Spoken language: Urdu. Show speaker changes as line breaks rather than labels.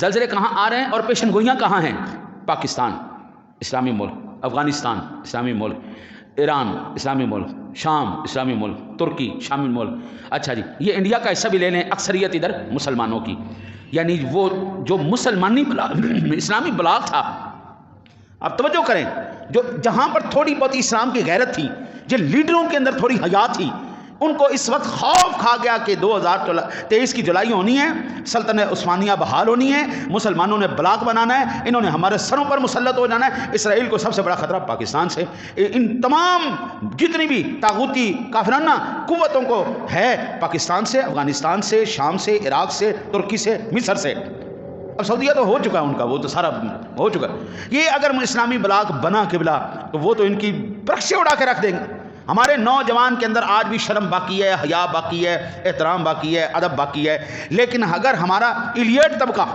زلزلے کہاں آ رہے ہیں اور پیشن گوئیاں کہاں ہیں؟ پاکستان اسلامی ملک، افغانستان اسلامی ملک، ایران اسلامی ملک، شام اسلامی ملک، ترکی شامی ملک. اچھا جی، یہ انڈیا کا حصہ بھی لے لیں، اکثریت ادھر مسلمانوں کی. یعنی وہ جو مسلمانی اسلامی بلاغ تھا، آپ توجہ کریں، جو جہاں پر تھوڑی بہت اسلام کی غیرت تھی، جن لیڈروں کے اندر تھوڑی حیا تھی، ان کو اس وقت خوف کھا گیا کہ 2023 کی جولائی ہونی ہے، سلطنت عثمانیہ بحال ہونی ہے، مسلمانوں نے بلاک بنانا ہے، انہوں نے ہمارے سروں پر مسلط ہو جانا ہے. اسرائیل کو سب سے بڑا خطرہ پاکستان سے، ان تمام جتنی بھی طاغوتی کافرانہ قوتوں کو ہے پاکستان سے، افغانستان سے، شام سے، عراق سے، ترکی سے، مصر سے. اب سعودیہ تو ہو چکا ہے ان کا، وہ تو سارا ہو چکا. یہ اگر اسلامی بلاک بنا قبلہ تو وہ تو ان کی برشے اڑا کے رکھ دیں گے. ہمارے نوجوان کے اندر آج بھی شرم باقی ہے، حیا باقی ہے، احترام باقی ہے، ادب باقی ہے. لیکن اگر ہمارا ایلیٹ طبقہ